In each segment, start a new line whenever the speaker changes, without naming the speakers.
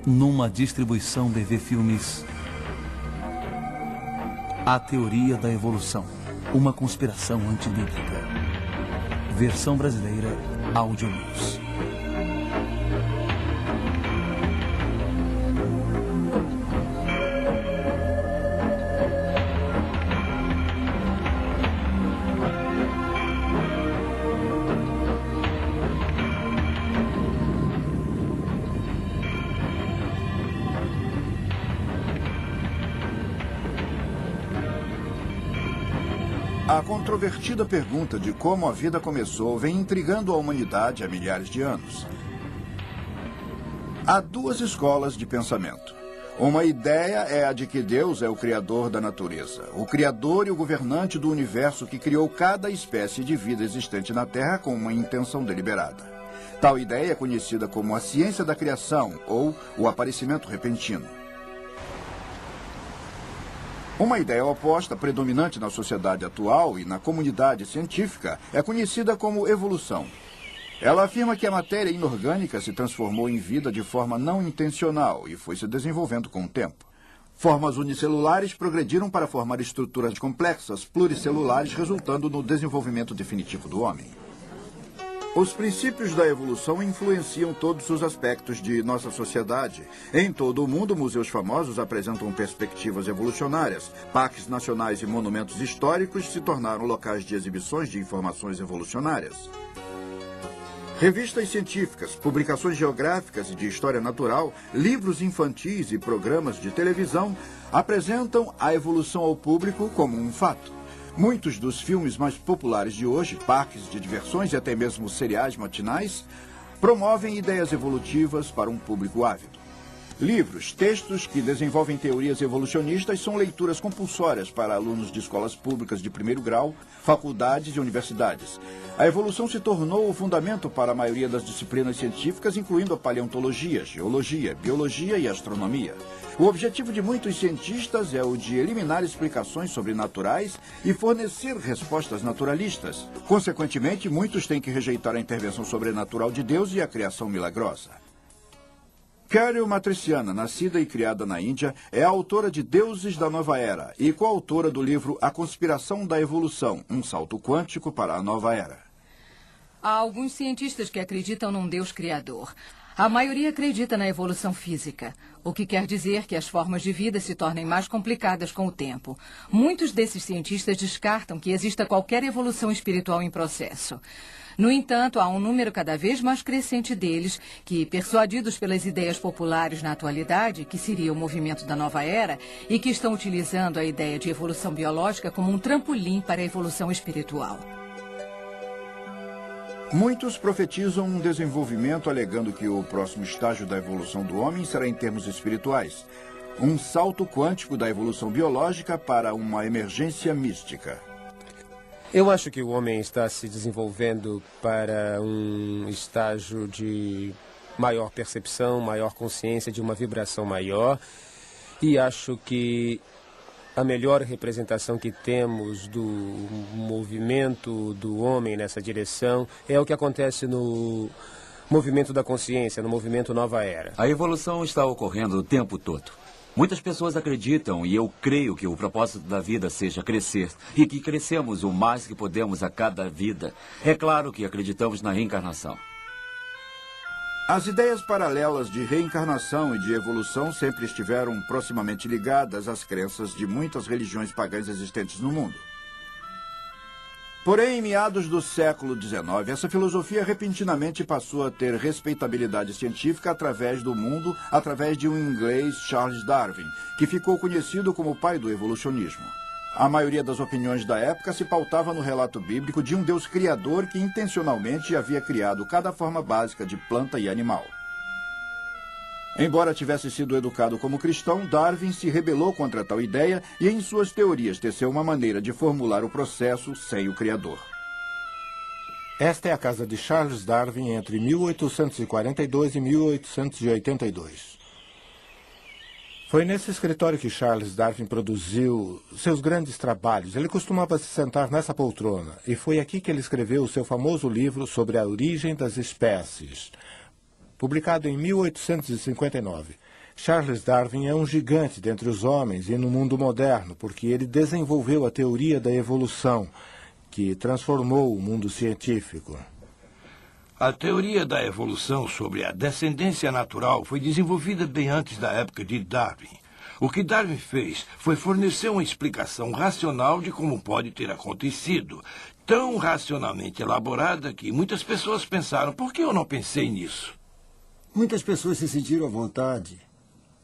numa distribuição BV Filmes, A Teoria da Evolução, uma conspiração antibíblica. Versão brasileira, Audio News.
A controvertida pergunta de como a vida começou vem intrigando a humanidade há milhares de anos. Há duas escolas de pensamento. Uma ideia é a de que Deus é o criador da natureza, o criador e o governante do universo que criou cada espécie de vida existente na Terra com uma intenção deliberada. Tal ideia é conhecida como a ciência da criação ou o aparecimento repentino. Uma ideia oposta, predominante na sociedade atual e na comunidade científica, é conhecida como evolução. Ela afirma que a matéria inorgânica se transformou em vida de forma não intencional e foi se desenvolvendo com o tempo. Formas unicelulares progrediram para formar estruturas complexas, pluricelulares, resultando no desenvolvimento definitivo do homem. Os princípios da evolução influenciam todos os aspectos de nossa sociedade. Em todo o mundo, museus famosos apresentam perspectivas evolucionárias. Parques nacionais e monumentos históricos se tornaram locais de exibições de informações evolucionárias. Revistas científicas, publicações geográficas e de história natural, livros infantis e programas de televisão apresentam a evolução ao público como um fato. Muitos dos filmes mais populares de hoje, parques de diversões e até mesmo seriais matinais, promovem ideias evolutivas para um público ávido. Livros, textos que desenvolvem teorias evolucionistas são leituras compulsórias para alunos de escolas públicas de primeiro grau, faculdades e universidades. A evolução se tornou o fundamento para a maioria das disciplinas científicas, incluindo a paleontologia, geologia, biologia e astronomia. O objetivo de muitos cientistas é o de eliminar explicações sobrenaturais e fornecer respostas naturalistas. Consequentemente, muitos têm que rejeitar a intervenção sobrenatural de Deus e a criação milagrosa. Carol Matriciana, nascida e criada na Índia, é a autora de Deuses da Nova Era e coautora do livro A Conspiração da Evolução, um salto quântico para a nova era.
Há alguns cientistas que acreditam num Deus criador. A maioria acredita na evolução física, o que quer dizer que as formas de vida se tornem mais complicadas com o tempo. Muitos desses cientistas descartam que exista qualquer evolução espiritual em processo. No entanto, há um número cada vez mais crescente deles que, persuadidos pelas ideias populares na atualidade, que seria o movimento da nova era, e que estão utilizando a ideia de evolução biológica como um trampolim para a evolução espiritual.
Muitos profetizam um desenvolvimento alegando que o próximo estágio da evolução do homem será em termos espirituais. Um salto quântico da evolução biológica para uma emergência mística.
Eu acho que o homem está se desenvolvendo para um estágio de maior percepção, maior consciência, de uma vibração maior. E acho que a melhor representação que temos do movimento do homem nessa direção é o que acontece no movimento da consciência, no movimento Nova Era.
A evolução está ocorrendo o tempo todo. Muitas pessoas acreditam, e eu creio, que o propósito da vida seja crescer, e que crescemos o mais que podemos a cada vida. É claro que acreditamos na reencarnação.
As ideias paralelas de reencarnação e de evolução sempre estiveram proximamente ligadas às crenças de muitas religiões pagãs existentes no mundo. Porém, em meados do século XIX, essa filosofia repentinamente passou a ter respeitabilidade científica através do mundo, através de um inglês, Charles Darwin, que ficou conhecido como o pai do evolucionismo. A maioria das opiniões da época se pautava no relato bíblico de um Deus criador que intencionalmente havia criado cada forma básica de planta e animal. Embora tivesse sido educado como cristão, Darwin se rebelou contra tal ideia e em suas teorias teceu uma maneira de formular o processo sem o Criador.
Esta é a casa de Charles Darwin entre 1842 e 1882. Foi nesse escritório que Charles Darwin produziu seus grandes trabalhos. Ele costumava se sentar nessa poltrona e foi aqui que ele escreveu o seu famoso livro sobre a origem das espécies, publicado em 1859. Charles Darwin é um gigante dentre os homens e no mundo moderno, porque ele desenvolveu a teoria da evolução, que transformou o mundo científico.
A teoria da evolução sobre a descendência natural foi desenvolvida bem antes da época de Darwin. O que Darwin fez foi fornecer uma explicação racional de como pode ter acontecido, tão racionalmente elaborada que muitas pessoas pensaram, por que eu não pensei nisso?
Muitas pessoas se sentiram à vontade.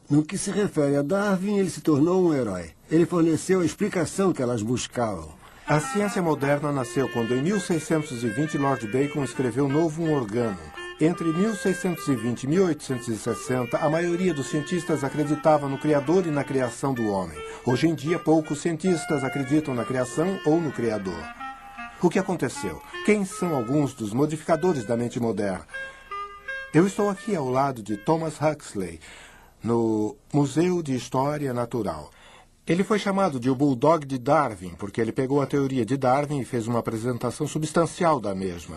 No que se refere a Darwin, ele se tornou um herói. Ele forneceu a explicação que elas buscavam.
A ciência moderna nasceu quando, em 1620, Lord Bacon escreveu Novum Organum. Entre 1620 e 1860, a maioria dos cientistas acreditava no Criador e na criação do homem. Hoje em dia, poucos cientistas acreditam na criação ou no Criador. O que aconteceu? Quem são alguns dos modificadores da mente moderna? Eu estou aqui ao lado de Thomas Huxley, no Museu de História Natural. Ele foi chamado de o Bulldog de Darwin, porque ele pegou a teoria de Darwin e fez uma apresentação substancial da mesma.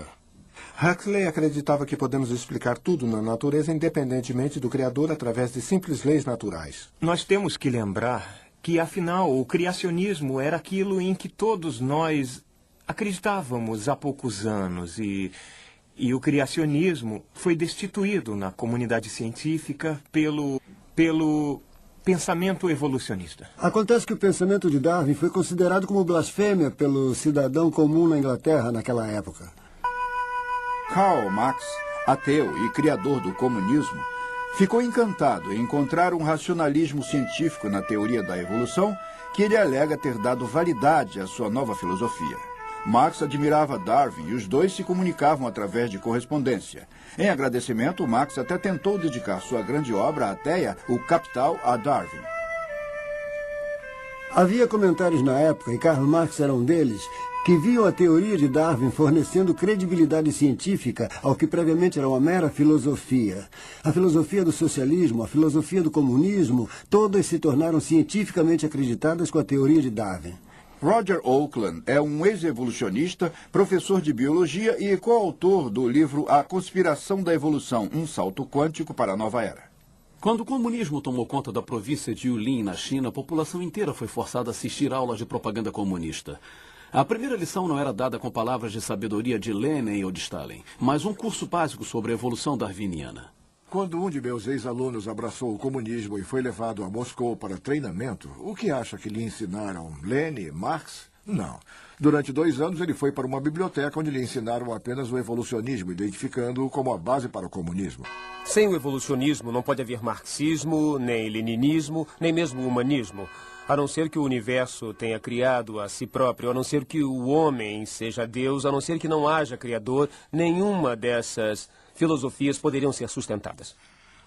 Huxley acreditava que podemos explicar tudo na natureza independentemente do Criador através de simples leis naturais.
Nós temos que lembrar que, afinal, o criacionismo era aquilo em que todos nós acreditávamos há poucos anos e o criacionismo foi destituído na comunidade científica pelo pensamento evolucionista.
Acontece que o pensamento de Darwin foi considerado como blasfêmia pelo cidadão comum na Inglaterra naquela época.
Karl Marx, ateu e criador do comunismo, ficou encantado em encontrar um racionalismo científico na teoria da evolução que ele alega ter dado validade à sua nova filosofia. Marx admirava Darwin e os dois se comunicavam através de correspondência. Em agradecimento, Marx até tentou dedicar sua grande obra à Teia, o Capital, a Darwin.
Havia comentários na época, e Karl Marx era um deles, que viam a teoria de Darwin fornecendo credibilidade científica ao que previamente era uma mera filosofia. A filosofia do socialismo, a filosofia do comunismo, todas se tornaram cientificamente acreditadas com a teoria de Darwin.
Roger Oakland é um ex-evolucionista, professor de biologia e coautor do livro A Conspiração da Evolução, um salto quântico para a nova era.
Quando o comunismo tomou conta da província de Yulin, na China, a população inteira foi forçada a assistir aulas de propaganda comunista. A primeira lição não era dada com palavras de sabedoria de Lenin ou de Stalin, mas um curso básico sobre a evolução darwiniana.
Quando um de meus ex-alunos abraçou o comunismo e foi levado a Moscou para treinamento, o que acha que lhe ensinaram? Lenin, Marx? Não. Durante 2 anos ele foi para uma biblioteca onde lhe ensinaram apenas o evolucionismo, identificando-o como a base para o comunismo.
Sem o evolucionismo não pode haver marxismo, nem leninismo, nem mesmo humanismo. A não ser que o universo tenha criado a si próprio, a não ser que o homem seja Deus, a não ser que não haja criador, nenhuma dessas filosofias poderiam ser sustentadas.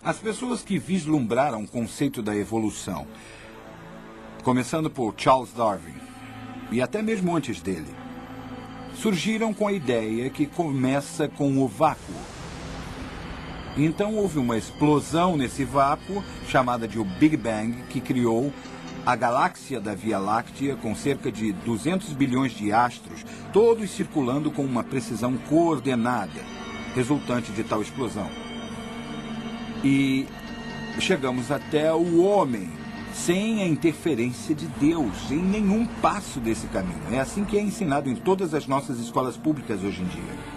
As pessoas que vislumbraram o conceito da evolução, começando por Charles Darwin, e até mesmo antes dele, surgiram com a ideia que começa com o vácuo. Então houve uma explosão nesse vácuo, chamada de o Big Bang, que criou a galáxia da Via Láctea com cerca de 200 bilhões de astros, todos circulando com uma precisão coordenada, resultante de tal explosão. E chegamos até o homem, sem a interferência de Deus, em nenhum passo desse caminho. É assim que é ensinado em todas as nossas escolas públicas hoje em dia.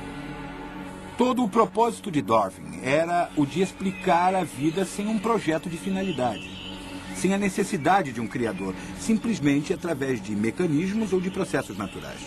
Todo o propósito de Darwin era o de explicar a vida sem um projeto de finalidade, sem a necessidade de um criador, simplesmente através de mecanismos ou de processos naturais.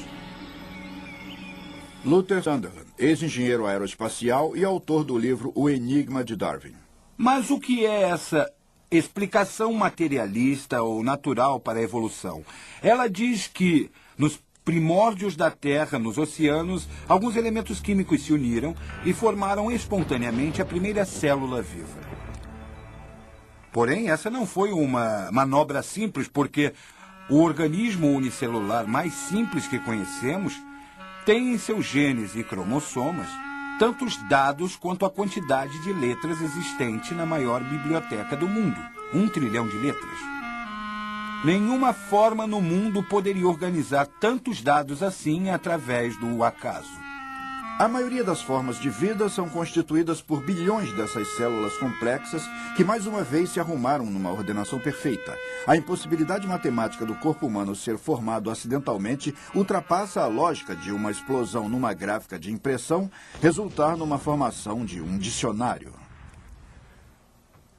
Luther Sunderland, ex-engenheiro aeroespacial e autor do livro O Enigma de Darwin.
Mas o que é essa explicação materialista ou natural para a evolução? Ela diz que nos primórdios da Terra, nos oceanos, alguns elementos químicos se uniram e formaram espontaneamente a primeira célula viva. Porém, essa não foi uma manobra simples, porque o organismo unicelular mais simples que conhecemos tem em seus genes e cromossomas tantos dados quanto a quantidade de letras existente na maior biblioteca do mundo, 1 trilhão de letras. Nenhuma forma no mundo poderia organizar tantos dados assim através do acaso.
A maioria das formas de vida são constituídas por bilhões dessas células complexas que mais uma vez se arrumaram numa ordenação perfeita. A impossibilidade matemática do corpo humano ser formado acidentalmente ultrapassa a lógica de uma explosão numa gráfica de impressão resultar numa formação de um dicionário.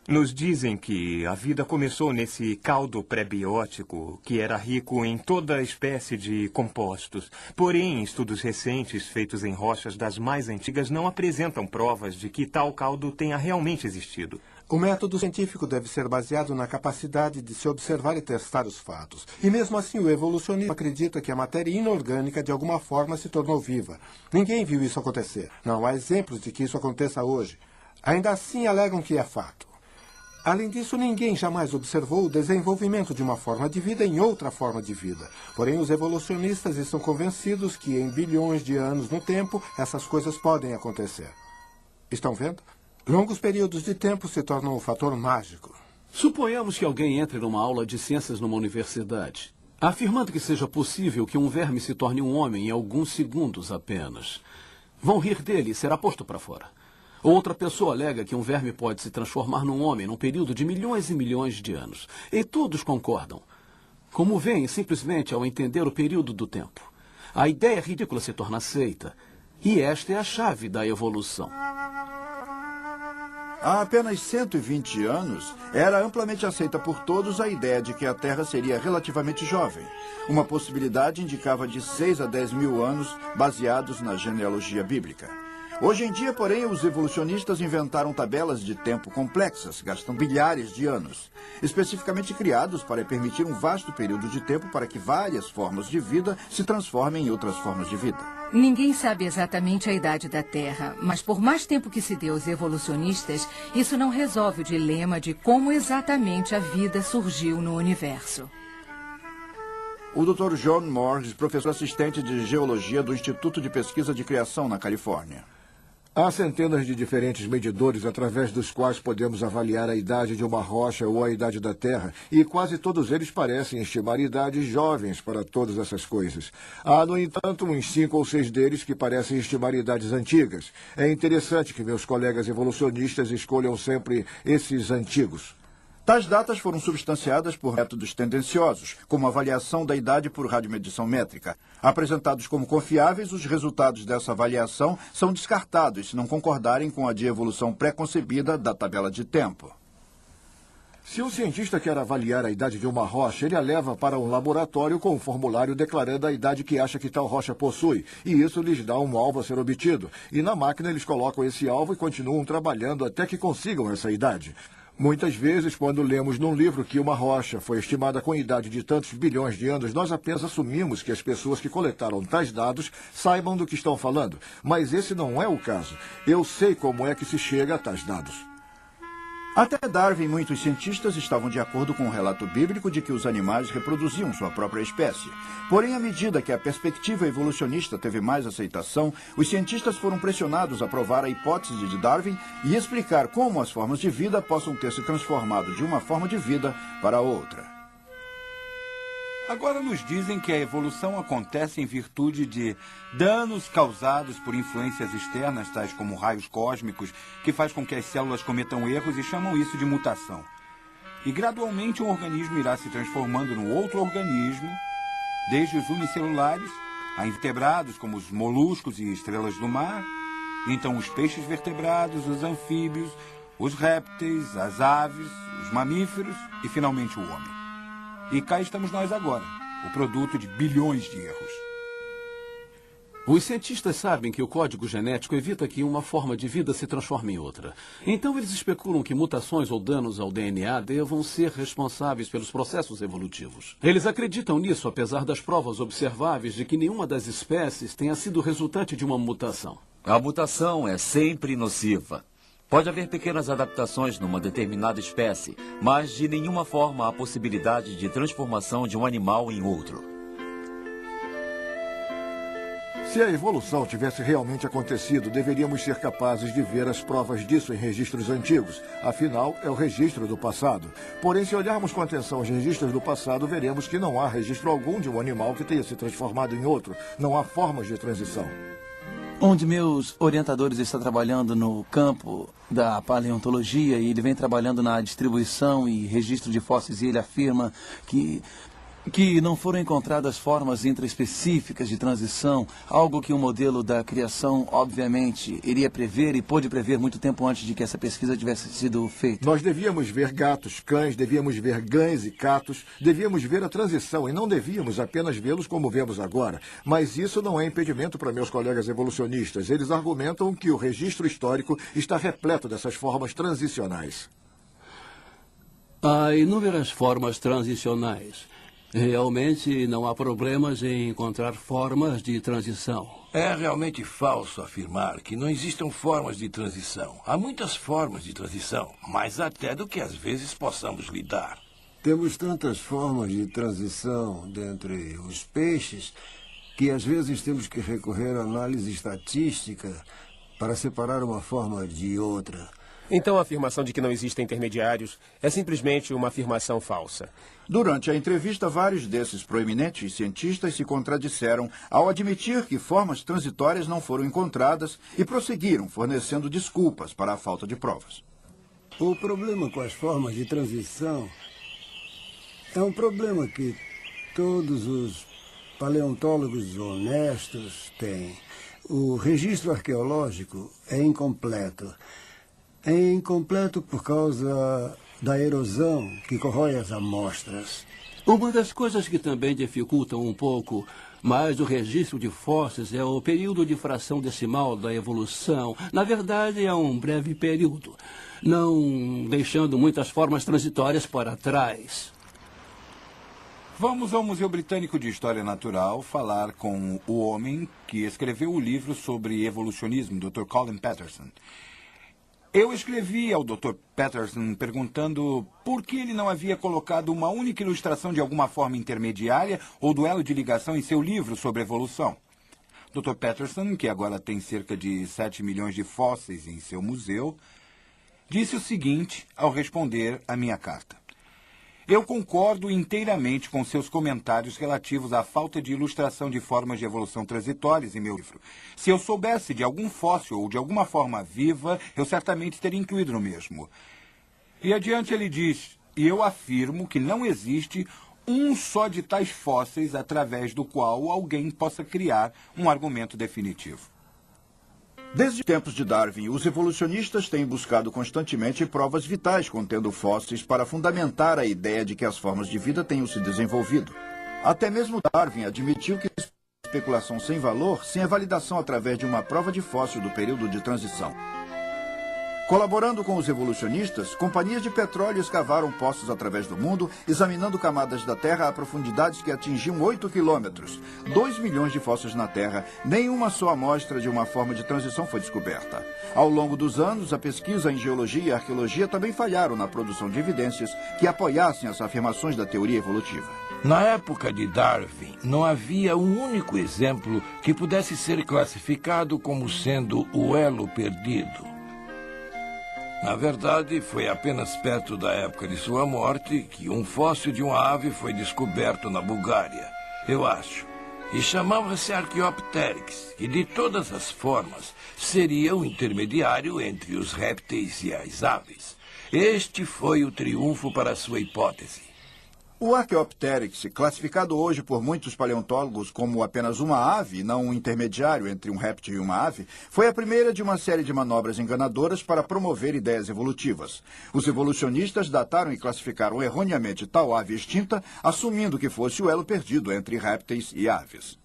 Nos dizem que a vida começou nesse caldo pré-biótico que era rico em toda espécie de compostos. Porém, estudos recentes feitos em rochas das mais antigas não apresentam provas de que tal caldo tenha realmente existido.
O método científico deve ser baseado na capacidade de se observar e testar os fatos. E mesmo assim, o evolucionismo acredita que a matéria inorgânica de alguma forma se tornou viva. Ninguém viu isso acontecer. Não há exemplos de que isso aconteça hoje. Ainda assim, alegam que é fato. Além disso, ninguém jamais observou o desenvolvimento de uma forma de vida em outra forma de vida. Porém, os evolucionistas estão convencidos que em bilhões de anos no tempo, essas coisas podem acontecer. Estão vendo? Longos períodos de tempo se tornam um fator mágico.
Suponhamos que alguém entre numa aula de ciências numa universidade, afirmando que seja possível que um verme se torne um homem em alguns segundos apenas. Vão rir dele e será posto para fora. Outra pessoa alega que um verme pode se transformar num homem num período de milhões e milhões de anos. E todos concordam. Como veem, simplesmente ao entender o período do tempo. A ideia ridícula se torna aceita. E esta é a chave da evolução.
Há apenas 120 anos, era amplamente aceita por todos a ideia de que a Terra seria relativamente jovem. Uma possibilidade indicava de 6 a 10 mil anos, baseados na genealogia bíblica. Hoje em dia, porém, os evolucionistas inventaram tabelas de tempo complexas, gastam bilhares de anos, especificamente criados para permitir um vasto período de tempo para que várias formas de vida se transformem em outras formas de vida.
Ninguém sabe exatamente a idade da Terra, mas por mais tempo que se dê aos evolucionistas, isso não resolve o dilema de como exatamente a vida surgiu no universo.
O Dr. John Morris, professor assistente de geologia do Instituto de Pesquisa de Criação na Califórnia.
Há centenas de diferentes medidores através dos quais podemos avaliar a idade de uma rocha ou a idade da Terra, e quase todos eles parecem estimar idades jovens para todas essas coisas. Há, no entanto, uns 5 ou 6 deles que parecem estimar idades antigas. É interessante que meus colegas evolucionistas escolham sempre esses antigos.
Tais datas foram substanciadas por métodos tendenciosos, como a avaliação da idade por radiomedição métrica. Apresentados como confiáveis, os resultados dessa avaliação são descartados se não concordarem com a de evolução pré-concebida da tabela de tempo.
Se um cientista quer avaliar a idade de uma rocha, ele a leva para um laboratório com um formulário declarando a idade que acha que tal rocha possui, e isso lhes dá um alvo a ser obtido. E na máquina eles colocam esse alvo e continuam trabalhando até que consigam essa idade. Muitas vezes, quando lemos num livro que uma rocha foi estimada com idade de tantos bilhões de anos, nós apenas assumimos que as pessoas que coletaram tais dados saibam do que estão falando. Mas esse não é o caso. Eu sei como é que se chega a tais dados.
Até Darwin, muitos cientistas estavam de acordo com o relato bíblico de que os animais reproduziam sua própria espécie. Porém, à medida que a perspectiva evolucionista teve mais aceitação, os cientistas foram pressionados a provar a hipótese de Darwin e explicar como as formas de vida possam ter se transformado de uma forma de vida para outra.
Agora nos dizem que a evolução acontece em virtude de danos causados por influências externas, tais como raios cósmicos, que faz com que as células cometam erros e chamam isso de mutação. E gradualmente um organismo irá se transformando num outro organismo, desde os unicelulares a invertebrados, como os moluscos e estrelas do mar, então os peixes vertebrados, os anfíbios, os répteis, as aves, os mamíferos e finalmente o homem. E cá estamos nós agora, o produto de bilhões de erros.
Os cientistas sabem que o código genético evita que uma forma de vida se transforme em outra. Então eles especulam que mutações ou danos ao DNA devam ser responsáveis pelos processos evolutivos. Eles acreditam nisso, apesar das provas observáveis de que nenhuma das espécies tenha sido resultante de uma mutação.
A mutação é sempre nociva. Pode haver pequenas adaptações numa determinada espécie, mas de nenhuma forma há possibilidade de transformação de um animal em outro.
Se a evolução tivesse realmente acontecido, deveríamos ser capazes de ver as provas disso em registros antigos. Afinal, é o registro do passado. Porém, se olharmos com atenção os registros do passado, veremos que não há registro algum de um animal que tenha se transformado em outro. Não há formas de transição.
Um de meus orientadores está trabalhando no campo da paleontologia e ele vem trabalhando na distribuição e registro de fósseis e ele afirma que não foram encontradas formas intraespecíficas de transição, algo que o modelo da criação, obviamente, iria prever e pôde prever muito tempo antes de que essa pesquisa tivesse sido feita.
Nós devíamos ver gatos, cães, devíamos ver cães e catos, devíamos ver a transição e não devíamos apenas vê-los como vemos agora. Mas isso não é impedimento para meus colegas evolucionistas. Eles argumentam que o registro histórico está repleto dessas formas transicionais.
Há inúmeras formas transicionais. Realmente não há problemas em encontrar formas de transição.
É realmente falso afirmar que não existam formas de transição. Há muitas formas de transição, mais até do que às vezes possamos lidar.
Temos tantas formas de transição dentre os peixes que às vezes temos que recorrer à análise estatística para separar uma forma de outra.
Então a afirmação de que não existem intermediários é simplesmente uma afirmação falsa.
Durante a entrevista, vários desses proeminentes cientistas se contradisseram ao admitir que formas transitórias não foram encontradas e prosseguiram fornecendo desculpas para a falta de provas.
O problema com as formas de transição é um problema que todos os paleontólogos honestos têm. O registro arqueológico é incompleto. É incompleto por causa da erosão que corrói as amostras.
Uma das coisas que também dificultam um pouco mais o registro de fósseis é o período de fração decimal da evolução. Na verdade, é um breve período, não deixando muitas formas transitórias para trás.
Vamos ao Museu Britânico de História Natural falar com o homem que escreveu o livro sobre evolucionismo, Dr. Colin Patterson. Eu escrevi ao Dr. Patterson perguntando por que ele não havia colocado uma única ilustração de alguma forma intermediária ou duelo de ligação em seu livro sobre evolução. Dr. Patterson, que agora tem cerca de 7 milhões de fósseis em seu museu, disse o seguinte ao responder à minha carta. Eu concordo inteiramente com seus comentários relativos à falta de ilustração de formas de evolução transitórias em meu livro. Se eu soubesse de algum fóssil ou de alguma forma viva, eu certamente teria incluído no mesmo. E adiante ele diz, e eu afirmo que não existe um só de tais fósseis através do qual alguém possa criar um argumento definitivo.
Desde tempos de Darwin, os evolucionistas têm buscado constantemente provas vitais contendo fósseis para fundamentar a ideia de que as formas de vida tenham se desenvolvido. Até mesmo Darwin admitiu que especulação sem valor, sem a validação através de uma prova de fóssil do período de transição. Colaborando com os evolucionistas, companhias de petróleo escavaram poços através do mundo, examinando camadas da Terra a profundidades que atingiam 8 quilômetros. 2 milhões de fósseis na Terra, nenhuma só amostra de uma forma de transição foi descoberta. Ao longo dos anos, a pesquisa em geologia e arqueologia também falharam na produção de evidências que apoiassem as afirmações da teoria evolutiva.
Na época de Darwin, não havia um único exemplo que pudesse ser classificado como sendo o elo perdido. Na verdade, foi apenas perto da época de sua morte que um fóssil de uma ave foi descoberto na Bulgária, eu acho. E chamava-se Archaeopteryx, que de todas as formas seria o intermediário entre os répteis e as aves. Este foi o triunfo para sua hipótese.
O Archaeopteryx, classificado hoje por muitos paleontólogos como apenas uma ave, não um intermediário entre um réptil e uma ave, foi a primeira de uma série de manobras enganadoras para promover ideias evolutivas. Os evolucionistas dataram e classificaram erroneamente tal ave extinta, assumindo que fosse o elo perdido entre répteis e aves.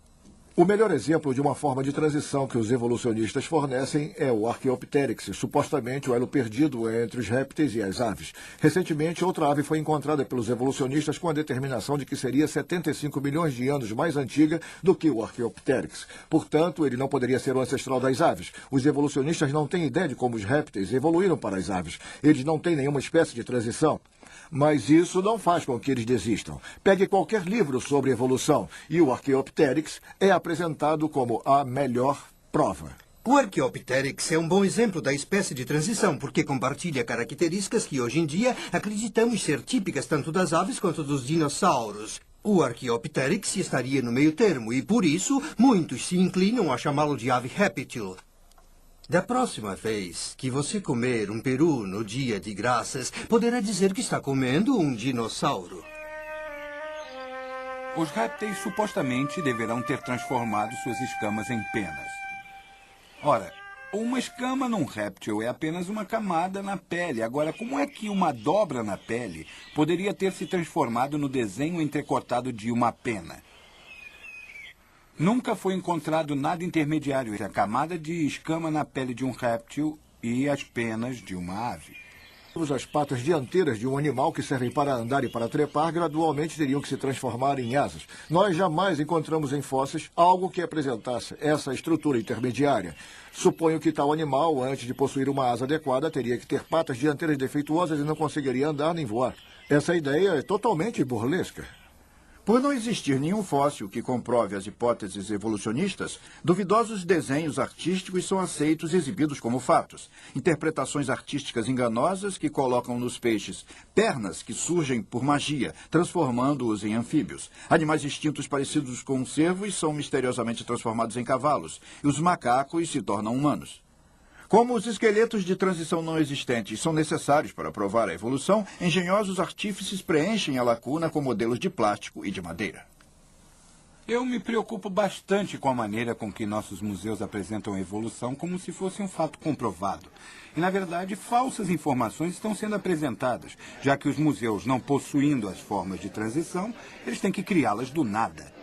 O melhor exemplo de uma forma de transição que os evolucionistas fornecem é o Archaeopteryx, supostamente o elo perdido entre os répteis e as aves. Recentemente, outra ave foi encontrada pelos evolucionistas com a determinação de que seria 75 milhões de anos mais antiga do que o Archaeopteryx. Portanto, ele não poderia ser o ancestral das aves. Os evolucionistas não têm ideia de como os répteis evoluíram para as aves. Eles não têm nenhuma espécie de transição. Mas isso não faz com que eles desistam. Pegue qualquer livro sobre evolução e o Archaeopteryx é apresentado como a melhor prova.
O Archaeopteryx é um bom exemplo da espécie de transição, porque compartilha características que hoje em dia acreditamos ser típicas tanto das aves quanto dos dinossauros. O Archaeopteryx estaria no meio termo e, por isso, muitos se inclinam a chamá-lo de ave réptil. Da próxima vez que você comer um peru no Dia de Graças, poderá dizer que está comendo um dinossauro.
Os répteis supostamente deverão ter transformado suas escamas em penas. Ora, uma escama num réptil é apenas uma camada na pele. Agora, como é que uma dobra na pele poderia ter se transformado no desenho entrecortado de uma pena? Nunca foi encontrado nada intermediário entre a camada de escama na pele de um réptil e as penas de uma ave.
As patas dianteiras de um animal que servem para andar e para trepar gradualmente teriam que se transformar em asas. Nós jamais encontramos em fósseis algo que apresentasse essa estrutura intermediária. Suponho que tal animal, antes de possuir uma asa adequada, teria que ter patas dianteiras defeituosas e não conseguiria andar nem voar. Essa ideia é totalmente burlesca.
Por não existir nenhum fóssil que comprove as hipóteses evolucionistas, duvidosos desenhos artísticos são aceitos e exibidos como fatos. Interpretações artísticas enganosas que colocam nos peixes pernas que surgem por magia, transformando-os em anfíbios. Animais extintos parecidos com cervos são misteriosamente transformados em cavalos, e os macacos se tornam humanos. Como os esqueletos de transição não existentes são necessários para provar a evolução, engenhosos artífices preenchem a lacuna com modelos de plástico e de madeira.
Eu me preocupo bastante com a maneira com que nossos museus apresentam a evolução como se fosse um fato comprovado. E, na verdade, falsas informações estão sendo apresentadas, já que os museus, não possuindo as formas de transição, eles têm que criá-las do nada.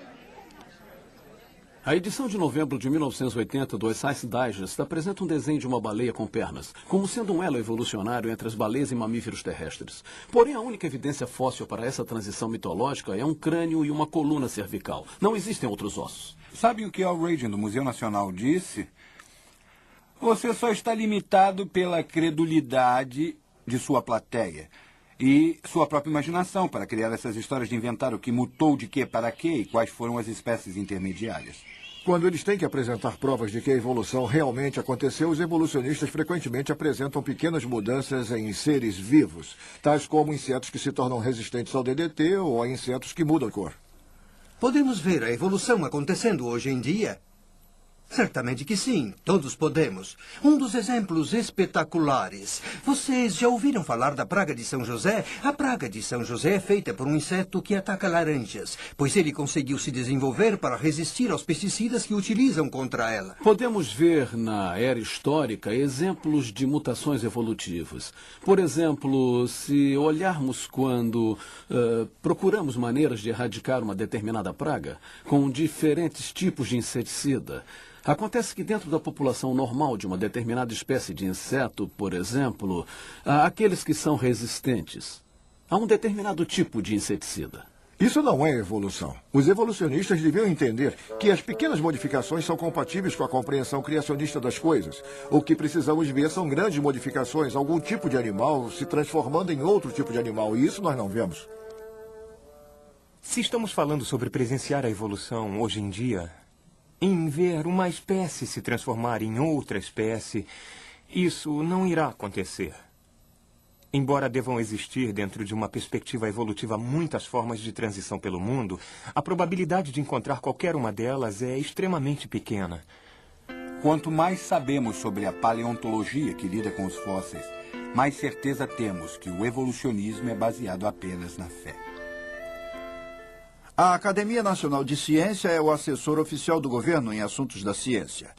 A edição de novembro de 1980 do Science Digest apresenta um desenho de uma baleia com pernas, como sendo um elo evolucionário entre as baleias e mamíferos terrestres. Porém, a única evidência fóssil para essa transição mitológica é um crânio e uma coluna cervical. Não existem outros ossos.
Sabe o que Al Regan, do Museu Nacional, disse? Você só está limitado pela credulidade de sua plateia e sua própria imaginação para criar essas histórias de inventar o que mutou de quê para quê e quais foram as espécies intermediárias.
Quando eles têm que apresentar provas de que a evolução realmente aconteceu, os evolucionistas frequentemente apresentam pequenas mudanças em seres vivos, tais como insetos que se tornam resistentes ao DDT ou a insetos que mudam de cor.
Podemos ver a evolução acontecendo hoje em dia? Certamente que sim, todos podemos. Um dos exemplos espetaculares. Vocês já ouviram falar da praga de São José? A praga de São José é feita por um inseto que ataca laranjas, pois ele conseguiu se desenvolver para resistir aos pesticidas que utilizam contra ela.
Podemos ver na era histórica exemplos de mutações evolutivas. Por exemplo, se olharmos quando procuramos maneiras de erradicar uma determinada praga com diferentes tipos de inseticida. Acontece que dentro da população normal de uma determinada espécie de inseto, por exemplo, há aqueles que são resistentes a um determinado tipo de inseticida.
Isso não é evolução. Os evolucionistas deviam entender que as pequenas modificações são compatíveis com a compreensão criacionista das coisas. O que precisamos ver são grandes modificações, algum tipo de animal se transformando em outro tipo de animal, e isso nós não vemos.
Se estamos falando sobre presenciar a evolução hoje em dia, em ver uma espécie se transformar em outra espécie, isso não irá acontecer. Embora devam existir, dentro de uma perspectiva evolutiva, muitas formas de transição pelo mundo, a probabilidade de encontrar qualquer uma delas é extremamente pequena.
Quanto mais sabemos sobre a paleontologia que lida com os fósseis, mais certeza temos que o evolucionismo é baseado apenas na fé.
A Academia Nacional de Ciência é o assessor oficial do governo em assuntos da ciência.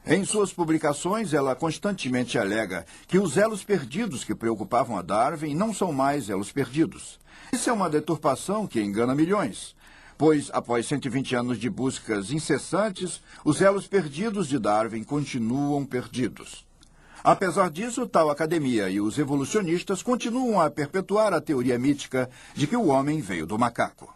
Em suas publicações, ela constantemente alega que os elos perdidos que preocupavam a Darwin não são mais elos perdidos. Isso é uma deturpação que engana milhões, pois, após 120 anos de buscas incessantes, os elos perdidos de Darwin continuam perdidos. Apesar disso, tal academia e os evolucionistas continuam a perpetuar a teoria mítica de que o homem veio do macaco.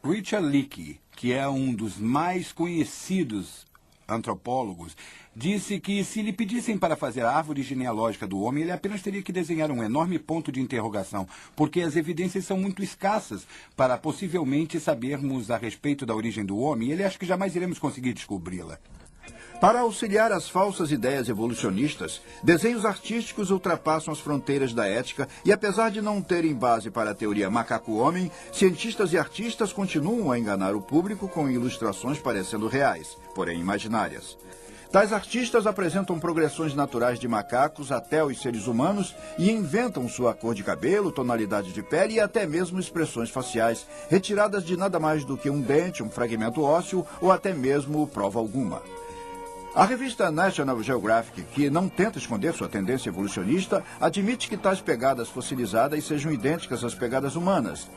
Richard Leakey, que é um dos mais conhecidos antropólogos, disse que se lhe pedissem para fazer a árvore genealógica do homem, ele apenas teria que desenhar um enorme ponto de interrogação, porque as evidências são muito escassas para possivelmente sabermos a respeito da origem do homem, e ele acha que jamais iremos conseguir descobri-la.
Para auxiliar as falsas ideias evolucionistas, desenhos artísticos ultrapassam as fronteiras da ética e, apesar de não terem base para a teoria macaco-homem, cientistas e artistas continuam a enganar o público com ilustrações parecendo reais, porém imaginárias. Tais artistas apresentam progressões naturais de macacos até os seres humanos e inventam sua cor de cabelo, tonalidade de pele e até mesmo expressões faciais, retiradas de nada mais do que um dente, um fragmento ósseo ou até mesmo prova alguma. A revista National Geographic, que não tenta esconder sua tendência evolucionista, admite que tais pegadas fossilizadas sejam idênticas às pegadas humanas.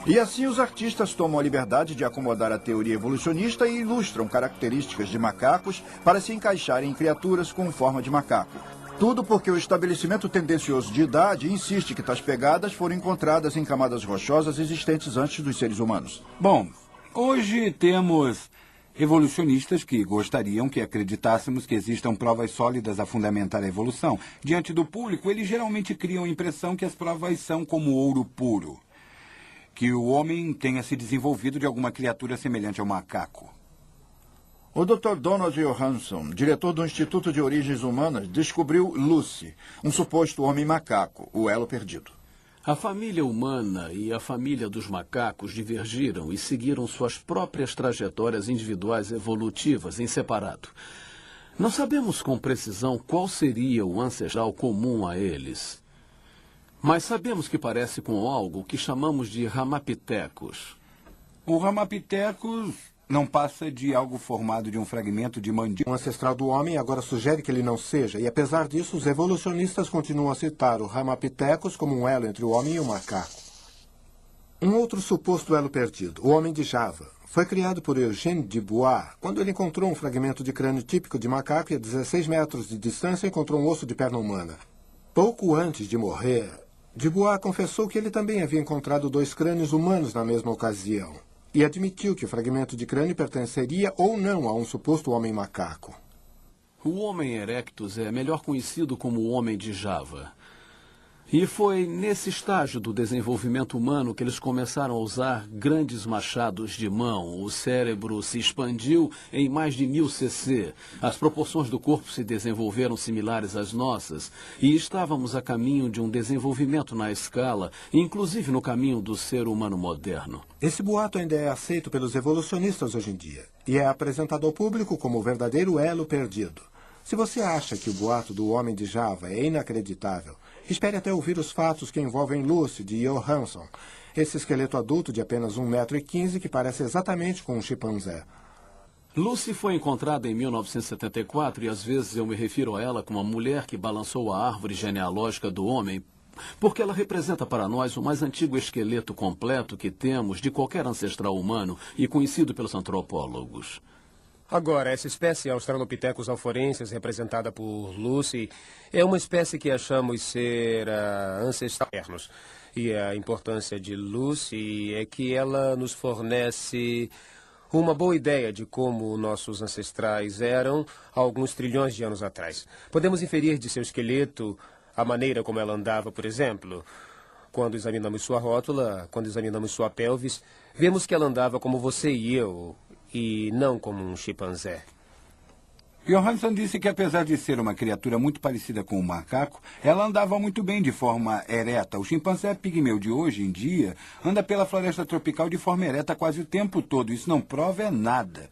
E assim os artistas tomam a liberdade de acomodar a teoria evolucionista e ilustram características de macacos para se encaixarem em criaturas com forma de macaco. Tudo porque o estabelecimento tendencioso de idade insiste que tais pegadas foram encontradas em camadas rochosas existentes antes dos seres humanos.
Bom, hoje temos evolucionistas que gostariam que acreditássemos que existam provas sólidas a fundamentar a evolução. Diante do público, eles geralmente criam a impressão que as provas são como ouro puro, que o homem tenha se desenvolvido de alguma criatura semelhante ao macaco.
O Dr. Donald Johansson, diretor do Instituto de Origens Humanas, descobriu Lucy, um suposto homem macaco, o elo perdido.
A família humana e a família dos macacos divergiram e seguiram suas próprias trajetórias individuais evolutivas em separado. Não sabemos com precisão qual seria o ancestral comum a eles, mas sabemos que parece com algo que chamamos de Ramapithecus.
O Ramapithecus não passa de algo formado de um fragmento de mandíbula.
Um ancestral do homem agora sugere que ele não seja, e apesar disso, os evolucionistas continuam a citar o Ramapithecus como um elo entre o homem e o macaco. Um outro suposto elo perdido, o homem de Java, foi criado por Eugène Dubois quando ele encontrou um fragmento de crânio típico de macaco e a 16 metros de distância encontrou um osso de perna humana. Pouco antes de morrer, Dubois confessou que ele também havia encontrado 2 crânios humanos na mesma ocasião e admitiu que o fragmento de crânio pertenceria ou não a um suposto homem macaco.
O Homem erectus é melhor conhecido como o Homem de Java. E foi nesse estágio do desenvolvimento humano que eles começaram a usar grandes machados de mão. O cérebro se expandiu em mais de 1000 cc. As proporções do corpo se desenvolveram similares às nossas. E estávamos a caminho de um desenvolvimento na escala, inclusive no caminho do ser humano moderno.
Esse boato ainda é aceito pelos evolucionistas hoje em dia e é apresentado ao público como o verdadeiro elo perdido. Se você acha que o boato do Homem de Java é inacreditável, espere até ouvir os fatos que envolvem Lucy de Johansson, esse esqueleto adulto de apenas 1,15 m que parece exatamente com um chimpanzé.
Lucy foi encontrada em 1974 e às vezes eu me refiro a ela como a mulher que balançou a árvore genealógica do homem, porque ela representa para nós o mais antigo esqueleto completo que temos de qualquer ancestral humano e conhecido pelos antropólogos.
Agora, essa espécie Australopithecus alforensis, representada por Lucy, é uma espécie que achamos ser ancestral. E a importância de Lucy é que ela nos fornece uma boa ideia de como nossos ancestrais eram há alguns trilhões de anos atrás. Podemos inferir de seu esqueleto a maneira como ela andava, por exemplo. Quando examinamos sua rótula, quando examinamos sua pelvis, vemos que ela andava como você e eu, e não como um chimpanzé.
Johansson disse que, apesar de ser uma criatura muito parecida com um macaco, ela andava muito bem de forma ereta. O chimpanzé pigmeu de hoje em dia anda pela floresta tropical de forma ereta quase o tempo todo. Isso não prova nada.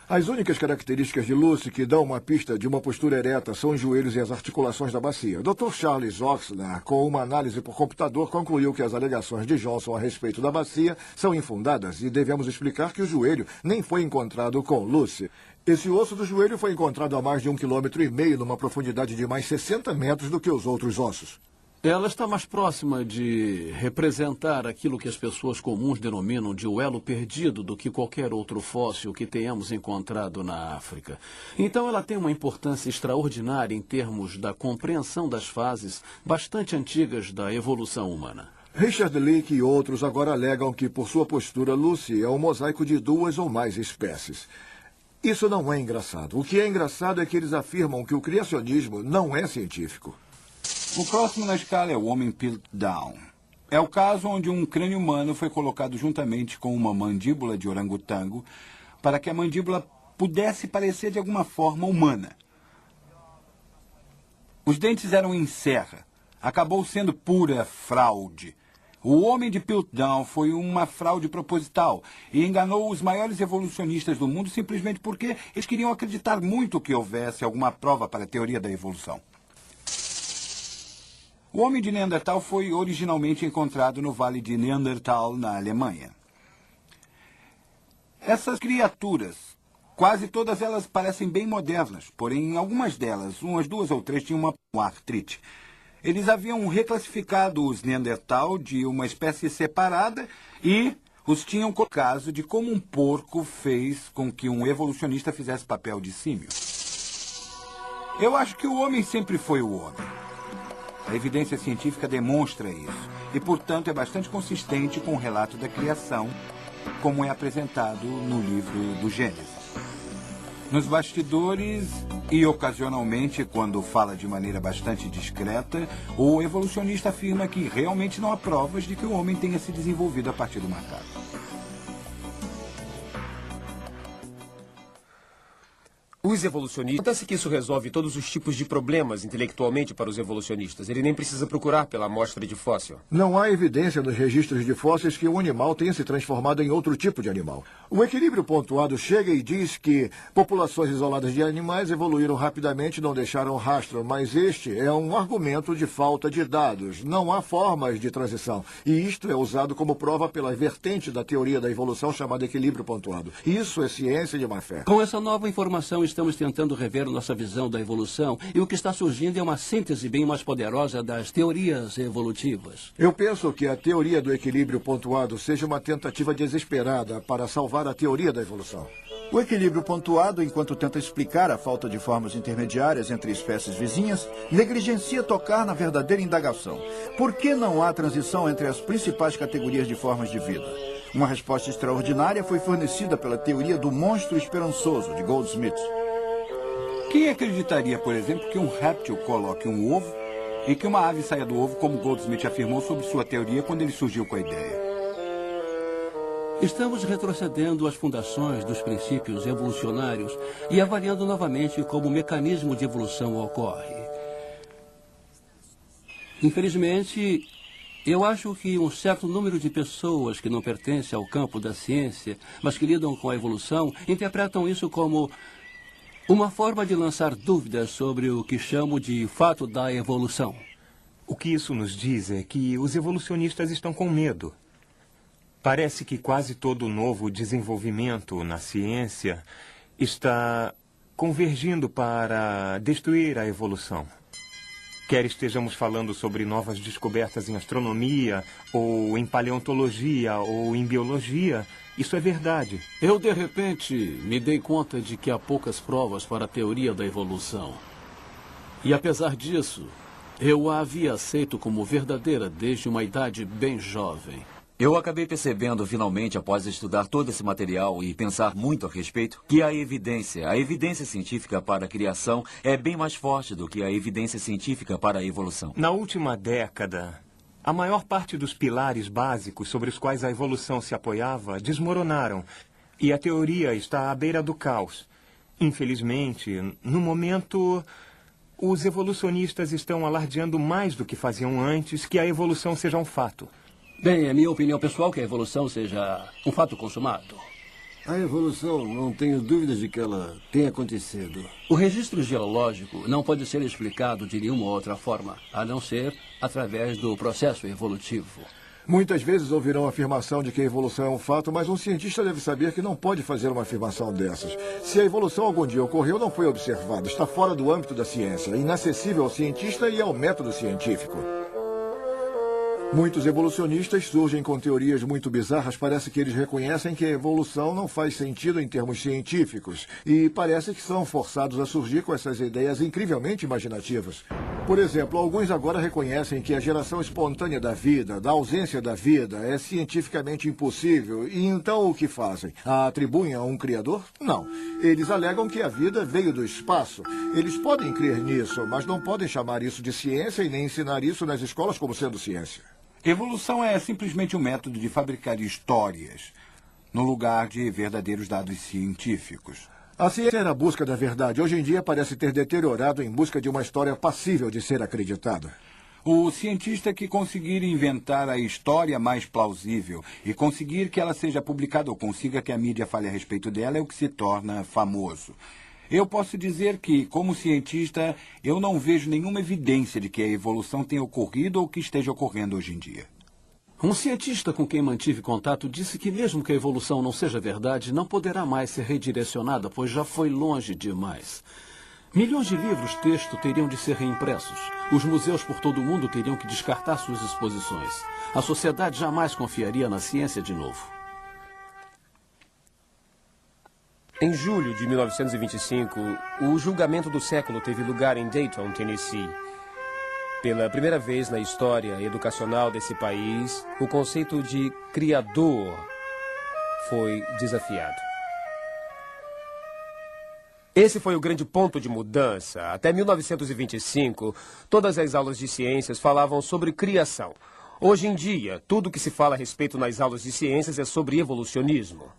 As únicas características de Lucy que dão uma pista de uma postura ereta são os joelhos e as articulações da bacia. Dr. Charles Oxner, com uma análise por computador, concluiu que as alegações de Johnson a respeito da bacia são infundadas e devemos explicar que o joelho nem foi encontrado com Lucy. Esse osso do joelho foi encontrado a mais de 1,5 km numa profundidade de mais 60 metros do que os outros ossos.
Ela está mais próxima de representar aquilo que as pessoas comuns denominam de o elo perdido do que qualquer outro fóssil que tenhamos encontrado na África. Então ela tem uma importância extraordinária em termos da compreensão das fases bastante antigas da evolução humana.
Richard Leakey e outros agora alegam que, por sua postura, Lucy é um mosaico de 2 ou mais espécies. Isso não é engraçado. O que é engraçado é que eles afirmam que o criacionismo não é científico.
O próximo na escala é o homem Piltdown. É o caso onde um crânio humano foi colocado juntamente com uma mandíbula de orangotango para que a mandíbula pudesse parecer de alguma forma humana. Os dentes eram em serra. Acabou sendo pura fraude. O homem de Piltdown foi uma fraude proposital e enganou os maiores evolucionistas do mundo simplesmente porque eles queriam acreditar muito que houvesse alguma prova para a teoria da evolução. O homem de Neandertal foi originalmente encontrado no Vale de Neandertal, na Alemanha. Essas criaturas, quase todas elas parecem bem modernas, porém algumas delas, umas 2 ou 3, tinham uma artrite. Eles haviam reclassificado os Neandertal de uma espécie separada e os tinham colocado no caso de como um porco fez com que um evolucionista fizesse papel de símio. Eu acho que o homem sempre foi o homem. A evidência científica demonstra isso e, portanto, é bastante consistente com o relato da criação, como é apresentado no livro do Gênesis. Nos bastidores e, ocasionalmente, quando fala de maneira bastante discreta, o evolucionista afirma que realmente não há provas de que o homem tenha se desenvolvido a partir do macaco.
Os evolucionistas... Acontece que isso resolve todos os tipos de problemas intelectualmente para os evolucionistas. Ele nem precisa procurar pela amostra de fóssil.
Não há evidência nos registros de fósseis que um animal tenha se transformado em outro tipo de animal. O equilíbrio pontuado chega e diz que populações isoladas de animais evoluíram rapidamente e não deixaram rastro, mas este é um argumento de falta de dados. Não há formas de transição. E isto é usado como prova pela vertente da teoria da evolução chamada equilíbrio pontuado. Isso é ciência de má fé.
Com essa nova informação, estamos tentando rever nossa visão da evolução e o que está surgindo é uma síntese bem mais poderosa das teorias evolutivas.
Eu penso que a teoria do equilíbrio pontuado seja uma tentativa desesperada para salvar a teoria da evolução.
O equilíbrio pontuado, enquanto tenta explicar a falta de formas intermediárias entre espécies vizinhas, negligencia tocar na verdadeira indagação. Por que não há transição entre as principais categorias de formas de vida? Uma resposta extraordinária foi fornecida pela teoria do monstro esperançoso, de Goldsmith.
Quem acreditaria, por exemplo, que um réptil coloque um ovo e que uma ave saia do ovo, como Goldsmith afirmou sobre sua teoria quando ele surgiu com a ideia?
Estamos retrocedendo às fundações dos princípios evolucionários e avaliando novamente como o mecanismo de evolução ocorre. Infelizmente, eu acho que um certo número de pessoas que não pertencem ao campo da ciência, mas que lidam com a evolução, interpretam isso como uma forma de lançar dúvidas sobre o que chamo de fato da evolução.
O que isso nos diz é que os evolucionistas estão com medo. Parece que quase todo novo desenvolvimento na ciência está convergindo para destruir a evolução. Quer estejamos falando sobre novas descobertas em astronomia, ou em paleontologia, ou em biologia, isso é verdade.
Eu, de repente, me dei conta de que há poucas provas para a teoria da evolução. E, apesar disso, eu a havia aceito como verdadeira desde uma idade bem jovem.
Eu acabei percebendo, finalmente, após estudar todo esse material e pensar muito a respeito, que a evidência científica para a criação é bem mais forte do que a evidência científica para a evolução.
Na última década, a maior parte dos pilares básicos sobre os quais a evolução se apoiava desmoronaram e a teoria está à beira do caos. Infelizmente, no momento, os evolucionistas estão alardeando mais do que faziam antes que a evolução seja um fato.
Bem, é minha opinião pessoal que a evolução seja um fato consumado.
A evolução, não tenho dúvidas de que ela tenha acontecido.
O registro geológico não pode ser explicado de nenhuma outra forma, a não ser através do processo evolutivo.
Muitas vezes ouvirão a afirmação de que a evolução é um fato, mas um cientista deve saber que não pode fazer uma afirmação dessas. Se a evolução algum dia ocorreu, não foi observada, está fora do âmbito da ciência, inacessível ao cientista e ao método científico. Muitos evolucionistas surgem com teorias muito bizarras. Parece que eles reconhecem que a evolução não faz sentido em termos científicos. E parece que são forçados a surgir com essas ideias incrivelmente imaginativas. Por exemplo, alguns agora reconhecem que a geração espontânea da vida, da ausência da vida, é cientificamente impossível. E então o que fazem? A atribuem a um criador? Não. Eles alegam que a vida veio do espaço. Eles podem crer nisso, mas não podem chamar isso de ciência e nem ensinar isso nas escolas como sendo ciência.
Evolução é simplesmente um método de fabricar histórias, no lugar de verdadeiros dados científicos.
A ciência era a busca da verdade. Hoje em dia parece ter deteriorado em busca de uma história passível de ser acreditada.
O cientista que conseguir inventar a história mais plausível e conseguir que ela seja publicada ou consiga que a mídia fale a respeito dela é o que se torna famoso. Eu posso dizer que, como cientista, eu não vejo nenhuma evidência de que a evolução tenha ocorrido ou que esteja ocorrendo hoje em dia.
Um cientista com quem mantive contato disse que mesmo que a evolução não seja verdade, não poderá mais ser redirecionada, pois já foi longe demais. Milhões de livros-texto teriam de ser reimpressos. Os museus por todo o mundo teriam que descartar suas exposições. A sociedade jamais confiaria na ciência de novo.
Em julho de 1925, o julgamento do século teve lugar em Dayton, Tennessee. Pela primeira vez na história educacional desse país, o conceito de criador foi desafiado. Esse foi o grande ponto de mudança. Até 1925, todas as aulas de ciências falavam sobre criação. Hoje em dia, tudo que se fala a respeito nas aulas de ciências é sobre evolucionismo.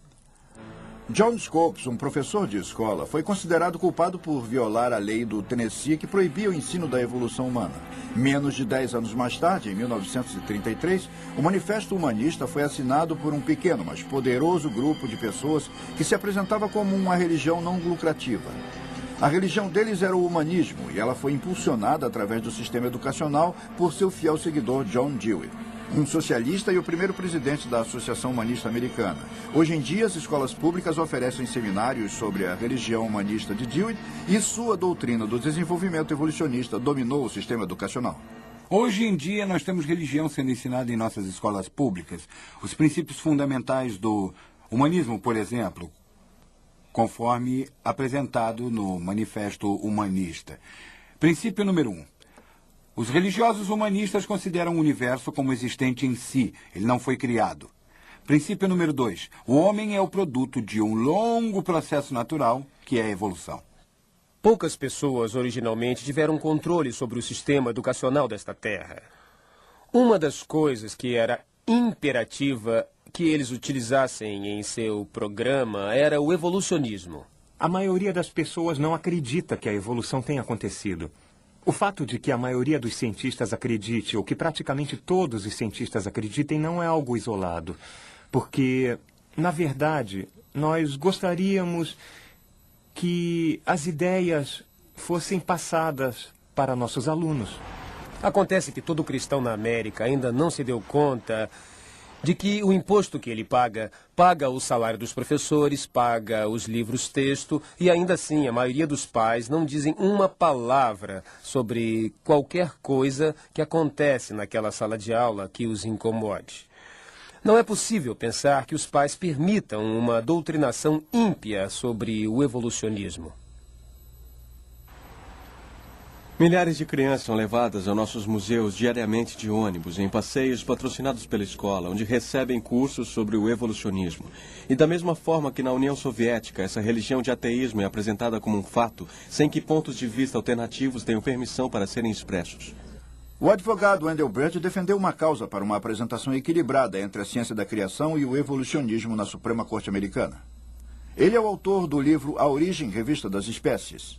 John Scopes, um professor de escola, foi considerado culpado por violar a lei do Tennessee que proibia o ensino da evolução humana. Menos de 10 anos mais tarde, em 1933, o Manifesto Humanista foi assinado por um pequeno, mas poderoso grupo de pessoas que se apresentava como uma religião não lucrativa. A religião deles era o humanismo e ela foi impulsionada através do sistema educacional por seu fiel seguidor John Dewey, um socialista e o primeiro presidente da Associação Humanista Americana. Hoje em dia, as escolas públicas oferecem seminários sobre a religião humanista de Dewey e sua doutrina do desenvolvimento evolucionista dominou o sistema educacional.
Hoje em dia, nós temos religião sendo ensinada em nossas escolas públicas. Os princípios fundamentais do humanismo, por exemplo, conforme apresentado no Manifesto Humanista. Princípio número 1. Os religiosos humanistas consideram o universo como existente em si. Ele não foi criado. Princípio número 2. O homem é o produto de um longo processo natural, que é a evolução.
Poucas pessoas originalmente tiveram controle sobre o sistema educacional desta terra. Uma das coisas que era imperativa que eles utilizassem em seu programa era o evolucionismo.
A maioria das pessoas não acredita que a evolução tenha acontecido. O fato de que a maioria dos cientistas acredite, ou que praticamente todos os cientistas acreditem, não é algo isolado. Porque, na verdade, nós gostaríamos que as ideias fossem passadas para nossos alunos.
Acontece que todo cristão na América ainda não se deu conta de que o imposto que ele paga o salário dos professores, paga os livros-texto e ainda assim a maioria dos pais não dizem uma palavra sobre qualquer coisa que acontece naquela sala de aula que os incomode. Não é possível pensar que os pais permitam uma doutrinação ímpia sobre o evolucionismo.
Milhares de crianças são levadas a nossos museus diariamente de ônibus, em passeios patrocinados pela escola, onde recebem cursos sobre o evolucionismo. E da mesma forma que na União Soviética, essa religião de ateísmo é apresentada como um fato, sem que pontos de vista alternativos tenham permissão para serem expressos.
O advogado Wendell Berger defendeu uma causa para uma apresentação equilibrada entre a ciência da criação e o evolucionismo na Suprema Corte Americana. Ele é o autor do livro A Origem, Revista das Espécies.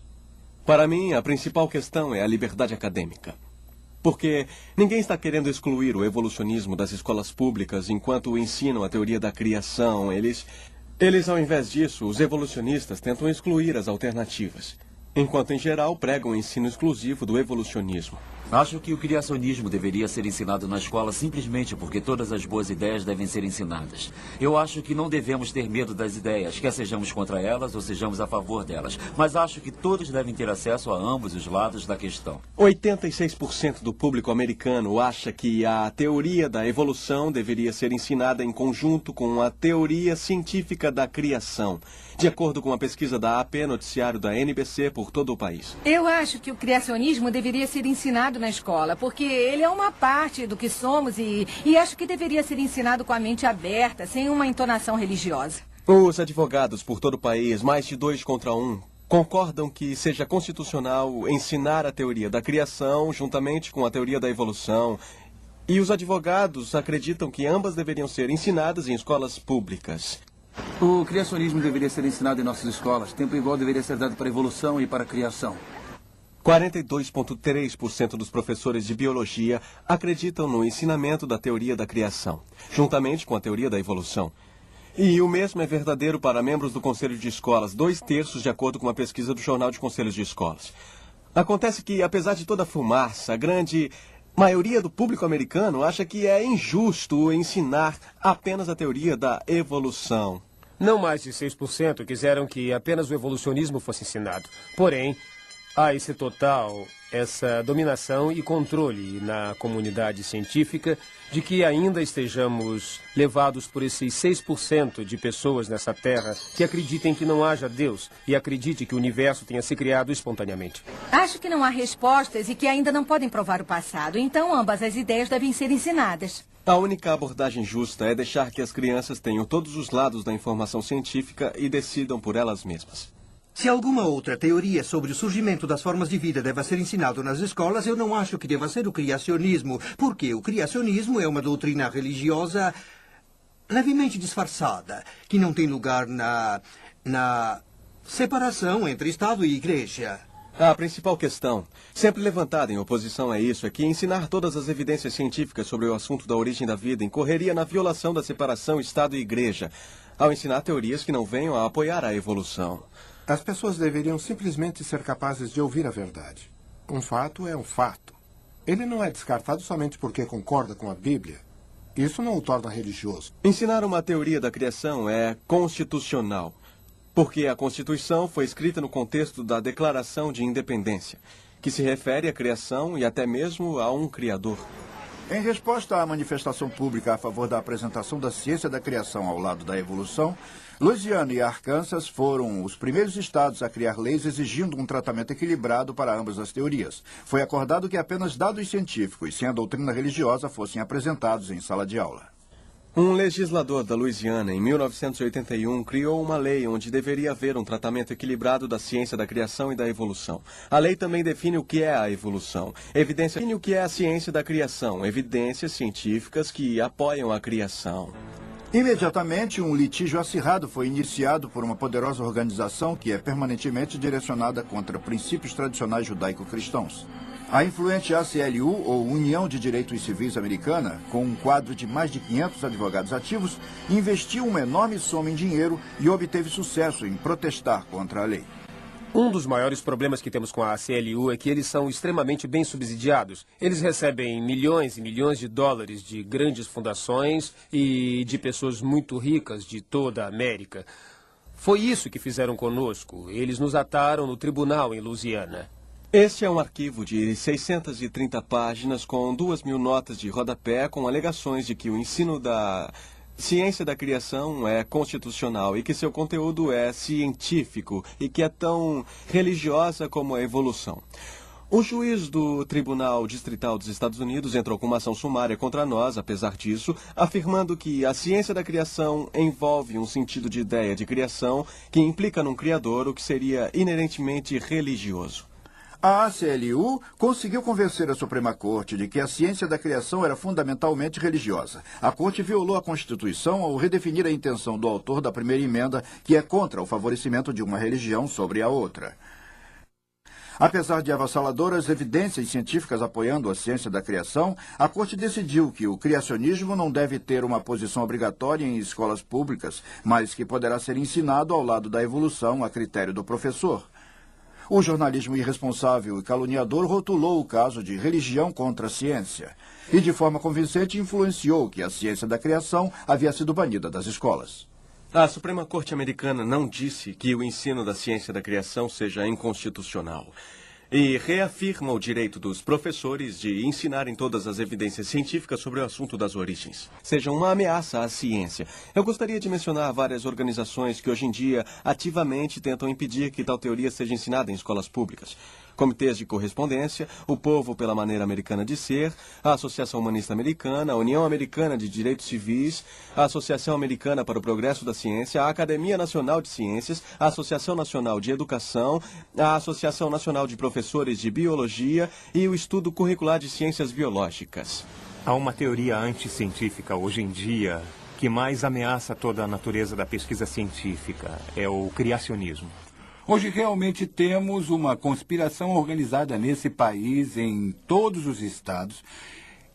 Para mim, a principal questão é a liberdade acadêmica. Porque ninguém está querendo excluir o evolucionismo das escolas públicas enquanto ensinam a teoria da criação. Eles, ao invés disso, os evolucionistas tentam excluir as alternativas. Enquanto, em geral, pregam o ensino exclusivo do evolucionismo.
Acho que o criacionismo deveria ser ensinado na escola simplesmente porque todas as boas ideias devem ser ensinadas. Eu acho que não devemos ter medo das ideias, quer sejamos contra elas ou sejamos a favor delas. Mas acho que todos devem ter acesso a ambos os lados da questão.
86% do público americano acha que a teoria da evolução deveria ser ensinada em conjunto com a teoria científica da criação, de acordo com uma pesquisa da AP, noticiário da NBC, por todo o país.
Eu acho que o criacionismo deveria ser ensinado na escola, porque ele é uma parte do que somos e acho que deveria ser ensinado com a mente aberta, sem uma entonação religiosa.
Os advogados por todo o país, mais de 2 contra 1, concordam que seja constitucional ensinar a teoria da criação juntamente com a teoria da evolução. E os advogados acreditam que ambas deveriam ser ensinadas em escolas públicas.
O criacionismo deveria ser ensinado em nossas escolas. Tempo igual deveria ser dado para a evolução e para a criação.
42,3% dos professores de biologia acreditam no ensinamento da teoria da criação, juntamente com a teoria da evolução. E o mesmo é verdadeiro para membros do Conselho de Escolas, 2/3 de acordo com uma pesquisa do Jornal de Conselhos de Escolas. Acontece que, apesar de toda a fumaça, a grande maioria do público americano acha que é injusto ensinar apenas a teoria da evolução.
Não mais de 6% quiseram que apenas o evolucionismo fosse ensinado. Porém, há esse total, essa dominação e controle na comunidade científica de que ainda estejamos levados por esses 6% de pessoas nessa Terra que acreditem que não haja Deus e acredite que o universo tenha se criado espontaneamente.
Acho que não há respostas e que ainda não podem provar o passado, então ambas as ideias devem ser ensinadas.
A única abordagem justa é deixar que as crianças tenham todos os lados da informação científica e decidam por elas mesmas.
Se alguma outra teoria sobre o surgimento das formas de vida deva ser ensinado nas escolas, eu não acho que deva ser o criacionismo, porque o criacionismo é uma doutrina religiosa levemente disfarçada, que não tem lugar na separação entre Estado e Igreja.
A principal questão, sempre levantada em oposição a isso, é que ensinar todas as evidências científicas sobre o assunto da origem da vida incorreria na violação da separação Estado e Igreja, ao ensinar teorias que não venham a apoiar a evolução.
As pessoas deveriam simplesmente ser capazes de ouvir a verdade. Um fato é um fato. Ele não é descartado somente porque concorda com a Bíblia. Isso não o torna religioso.
Ensinar uma teoria da criação é constitucional, porque a Constituição foi escrita no contexto da Declaração de Independência, que se refere à criação e até mesmo a um criador.
Em resposta à manifestação pública a favor da apresentação da ciência da criação ao lado da evolução, Louisiana e Arkansas foram os primeiros estados a criar leis exigindo um tratamento equilibrado para ambas as teorias. Foi acordado que apenas dados científicos, sem a doutrina religiosa, fossem apresentados em sala de aula.
Um legislador da Louisiana, em 1981, criou uma lei onde deveria haver um tratamento equilibrado da ciência da criação e da evolução. A lei também define o que é a evolução. Define o que é a ciência da criação, evidências científicas que apoiam a criação.
Imediatamente, um litígio acirrado foi iniciado por uma poderosa organização que é permanentemente direcionada contra princípios tradicionais judaico-cristãos. A influente ACLU, ou União de Direitos Civis Americana, com um quadro de mais de 500 advogados ativos, investiu uma enorme soma em dinheiro e obteve sucesso em protestar contra a lei.
Um dos maiores problemas que temos com a ACLU é que eles são extremamente bem subsidiados. Eles recebem milhões e milhões de dólares de grandes fundações e de pessoas muito ricas de toda a América. Foi isso que fizeram conosco. Eles nos ataram no tribunal em Louisiana.
Este é um arquivo de 630 páginas com 2.000 notas de rodapé com alegações de que o ensino da ciência da criação é constitucional e que seu conteúdo é científico e que é tão religiosa como a evolução. O juiz do Tribunal Distrital dos Estados Unidos entrou com uma ação sumária contra nós, apesar disso, afirmando que a ciência da criação envolve um sentido de ideia de criação que implica num criador, o que seria inerentemente religioso.
A ACLU conseguiu convencer a Suprema Corte de que a ciência da criação era fundamentalmente religiosa. A Corte violou a Constituição ao redefinir a intenção do autor da primeira emenda, que é contra o favorecimento de uma religião sobre a outra. Apesar de avassaladoras evidências científicas apoiando a ciência da criação, a Corte decidiu que o criacionismo não deve ter uma posição obrigatória em escolas públicas, mas que poderá ser ensinado ao lado da evolução a critério do professor. O jornalismo irresponsável e caluniador rotulou o caso de religião contra a ciência e, de forma convincente, influenciou que a ciência da criação havia sido banida das escolas.
A Suprema Corte Americana não disse que o ensino da ciência da criação seja inconstitucional e reafirma o direito dos professores de ensinarem todas as evidências científicas sobre o assunto das origens, seja uma ameaça à ciência. Eu gostaria de mencionar várias organizações que hoje em dia ativamente tentam impedir que tal teoria seja ensinada em escolas públicas. Comitês de Correspondência, o Povo pela Maneira Americana de Ser, a Associação Humanista Americana, a União Americana de Direitos Civis, a Associação Americana para o Progresso da Ciência, a Academia Nacional de Ciências, a Associação Nacional de Educação, a Associação Nacional de Professores de Biologia e o Estudo Curricular de Ciências Biológicas.
Há uma teoria anticientífica hoje em dia que mais ameaça toda a natureza da pesquisa científica. É o criacionismo.
Hoje realmente temos uma conspiração organizada nesse país, em todos os estados,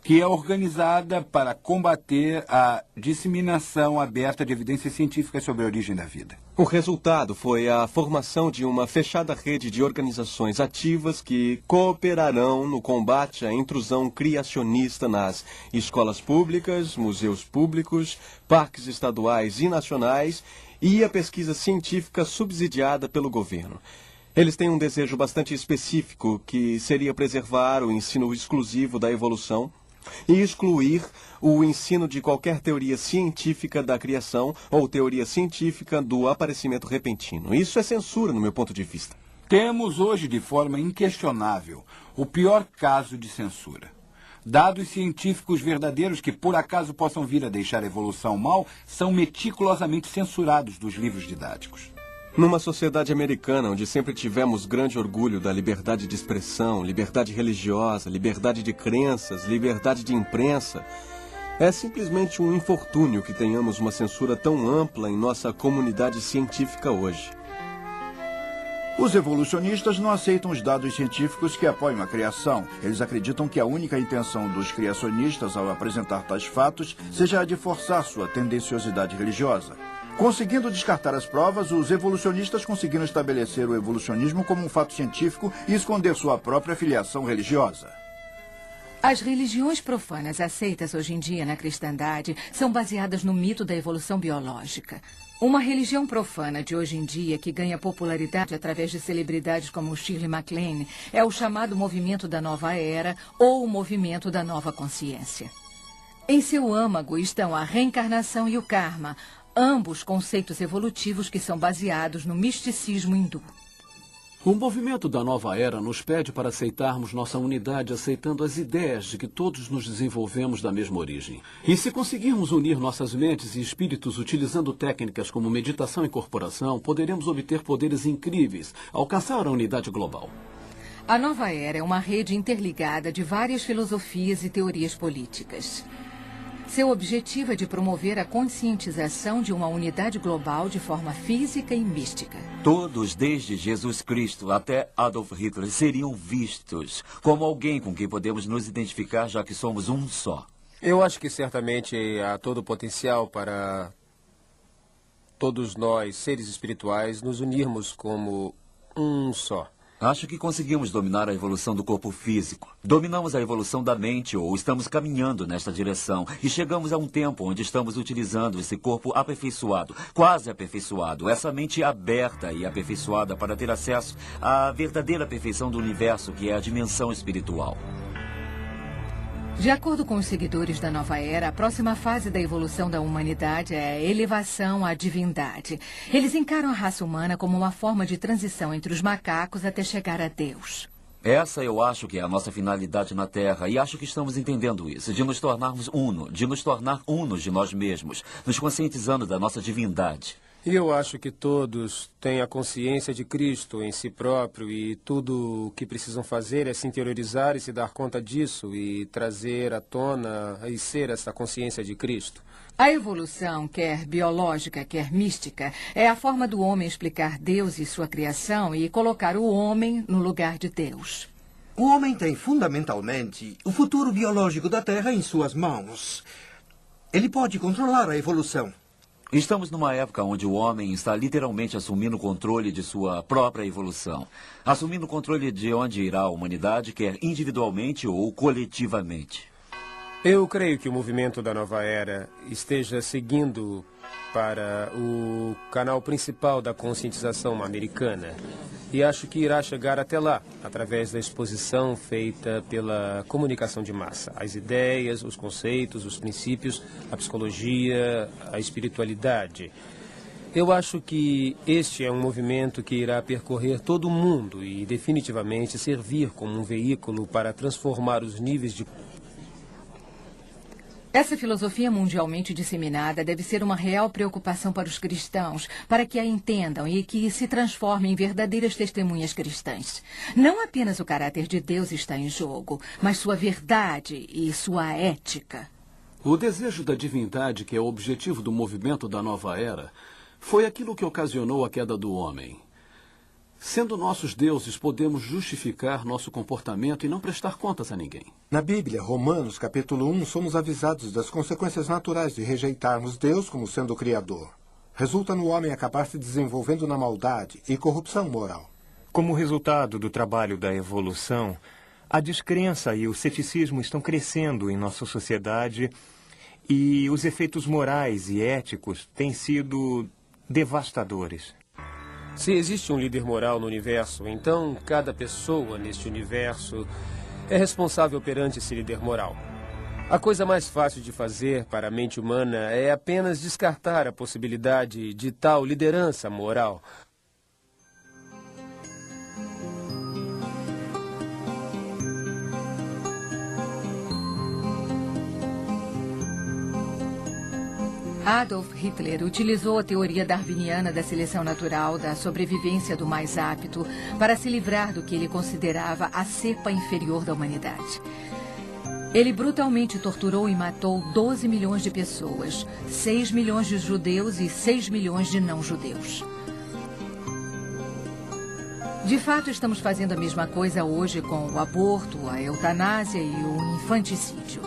que é organizada para combater a disseminação aberta de evidências científicas sobre a origem da vida.
O resultado foi a formação de uma fechada rede de organizações ativas que cooperarão no combate à intrusão criacionista nas escolas públicas, museus públicos, parques estaduais e nacionais e a pesquisa científica subsidiada pelo governo. Eles têm um desejo bastante específico, que seria preservar o ensino exclusivo da evolução e excluir o ensino de qualquer teoria científica da criação ou teoria científica do aparecimento repentino. Isso é censura, no meu ponto de vista.
Temos hoje, de forma inquestionável, o pior caso de censura. Dados científicos verdadeiros que, por acaso, possam vir a deixar a evolução mal, são meticulosamente censurados dos livros didáticos.
Numa sociedade americana onde sempre tivemos grande orgulho da liberdade de expressão, liberdade religiosa, liberdade de crenças, liberdade de imprensa, é simplesmente um infortúnio que tenhamos uma censura tão ampla em nossa comunidade científica hoje.
Os evolucionistas não aceitam os dados científicos que apoiam a criação. Eles acreditam que a única intenção dos criacionistas ao apresentar tais fatos seja a de forçar sua tendenciosidade religiosa. Conseguindo descartar as provas, os evolucionistas conseguiram estabelecer o evolucionismo como um fato científico e esconder sua própria filiação religiosa.
As religiões profanas aceitas hoje em dia na cristandade são baseadas no mito da evolução biológica. Uma religião profana de hoje em dia que ganha popularidade através de celebridades como Shirley MacLaine é o chamado movimento da nova era ou o movimento da nova consciência. Em seu âmago estão a reencarnação e o karma, ambos conceitos evolutivos que são baseados no misticismo hindu.
O movimento da nova era nos pede para aceitarmos nossa unidade, aceitando as ideias de que todos nos desenvolvemos da mesma origem. E se conseguirmos unir nossas mentes e espíritos utilizando técnicas como meditação e corporação, poderemos obter poderes incríveis, alcançar a unidade global.
A nova era é uma rede interligada de várias filosofias e teorias políticas. Seu objetivo é de promover a conscientização de uma unidade global de forma física e mística.
Todos, desde Jesus Cristo até Adolf Hitler, seriam vistos como alguém com quem podemos nos identificar, já que somos um só.
Eu acho que certamente há todo o potencial para todos nós, seres espirituais, nos unirmos como um só.
Acho que conseguimos dominar a evolução do corpo físico. Dominamos a evolução da mente ou estamos caminhando nesta direção. E chegamos a um tempo onde estamos utilizando esse corpo aperfeiçoado, quase aperfeiçoado, essa mente aberta e aperfeiçoada para ter acesso à verdadeira perfeição do universo, que é a dimensão espiritual.
De acordo com os seguidores da nova era, a próxima fase da evolução da humanidade é a elevação à divindade. Eles encaram a raça humana como uma forma de transição entre os macacos até chegar a Deus.
Essa eu acho que é a nossa finalidade na Terra, e acho que estamos entendendo isso, de nos tornarmos uno, de nos tornar unos de nós mesmos, nos conscientizando da nossa divindade.
E eu acho que todos têm a consciência de Cristo em si próprio e tudo o que precisam fazer é se interiorizar e se dar conta disso e trazer à tona e ser essa consciência de Cristo.
A evolução, quer biológica, quer mística, é a forma do homem explicar Deus e sua criação e colocar o homem no lugar de Deus.
O homem tem fundamentalmente o futuro biológico da Terra em suas mãos. Ele pode controlar a evolução.
Estamos numa época onde o homem está literalmente assumindo o controle de sua própria evolução. Assumindo o controle de onde irá a humanidade, quer individualmente ou coletivamente.
Eu creio que o movimento da nova era esteja seguindo para o canal principal da conscientização americana. E acho que irá chegar até lá, através da exposição feita pela comunicação de massa. As ideias, os conceitos, os princípios, a psicologia, a espiritualidade. Eu acho que este é um movimento que irá percorrer todo o mundo e definitivamente servir como um veículo para transformar os níveis de...
Essa filosofia mundialmente disseminada deve ser uma real preocupação para os cristãos, para que a entendam e que se transformem em verdadeiras testemunhas cristãs. Não apenas o caráter de Deus está em jogo, mas sua verdade e sua ética.
O desejo da divindade, que é o objetivo do movimento da nova era, foi aquilo que ocasionou a queda do homem. Sendo nossos deuses, podemos justificar nosso comportamento e não prestar contas a ninguém.
Na Bíblia, Romanos, capítulo 1, somos avisados das consequências naturais de rejeitarmos Deus como sendo o Criador. Resulta no homem acabar se desenvolvendo na maldade e corrupção moral.
Como resultado do trabalho da evolução, a descrença e o ceticismo estão crescendo em nossa sociedade e os efeitos morais e éticos têm sido devastadores.
Se existe um líder moral no universo, então cada pessoa neste universo é responsável perante esse líder moral. A coisa mais fácil de fazer para a mente humana é apenas descartar a possibilidade de tal liderança moral.
Adolf Hitler utilizou a teoria darwiniana da seleção natural, da sobrevivência do mais apto, para se livrar do que ele considerava a cepa inferior da humanidade. Ele brutalmente torturou e matou 12 milhões de pessoas, 6 milhões de judeus e 6 milhões de não-judeus. De fato, estamos fazendo a mesma coisa hoje com o aborto, a eutanásia e o infanticídio,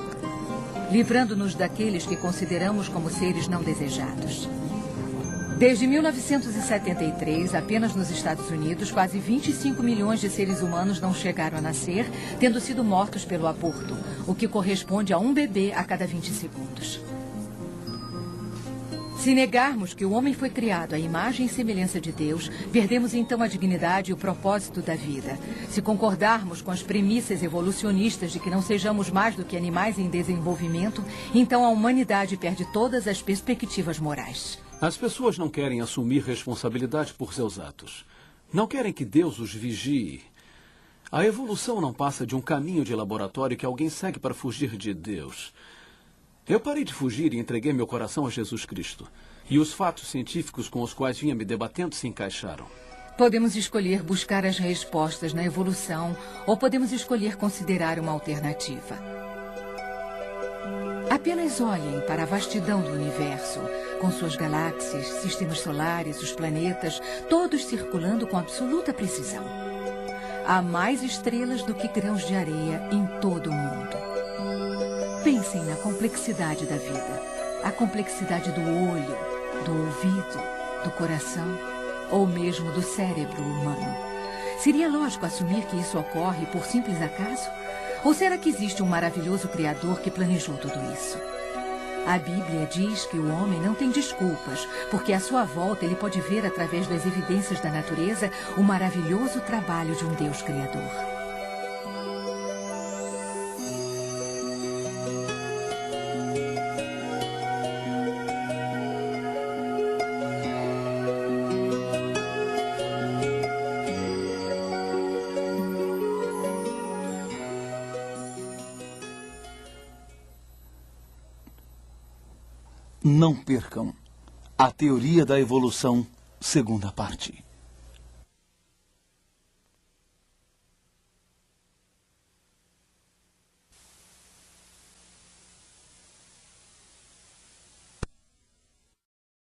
livrando-nos daqueles que consideramos como seres não desejados. Desde 1973, apenas nos Estados Unidos, quase 25 milhões de seres humanos não chegaram a nascer, tendo sido mortos pelo aborto, o que corresponde a um bebê a cada 20 segundos. Se negarmos que o homem foi criado à imagem e semelhança de Deus, perdemos então a dignidade e o propósito da vida. Se concordarmos com as premissas evolucionistas de que não sejamos mais do que animais em desenvolvimento, então a humanidade perde todas as perspectivas morais.
As pessoas não querem assumir responsabilidade por seus atos. Não querem que Deus os vigie. A evolução não passa de um caminho de laboratório que alguém segue para fugir de Deus. Eu parei de fugir e entreguei meu coração a Jesus Cristo. E os fatos científicos com os quais vinha me debatendo se encaixaram.
Podemos escolher buscar as respostas na evolução ou podemos escolher considerar uma alternativa. Apenas olhem para a vastidão do universo, com suas galáxias, sistemas solares, os planetas, todos circulando com absoluta precisão. Há mais estrelas do que grãos de areia em todo o mundo. Pensem na complexidade da vida, a complexidade do olho, do ouvido, do coração ou mesmo do cérebro humano. Seria lógico assumir que isso ocorre por simples acaso? Ou será que existe um maravilhoso Criador que planejou tudo isso? A Bíblia diz que o homem não tem desculpas, porque à sua volta ele pode ver através das evidências da natureza o maravilhoso trabalho de um Deus Criador.
Não percam a teoria da evolução, segunda parte.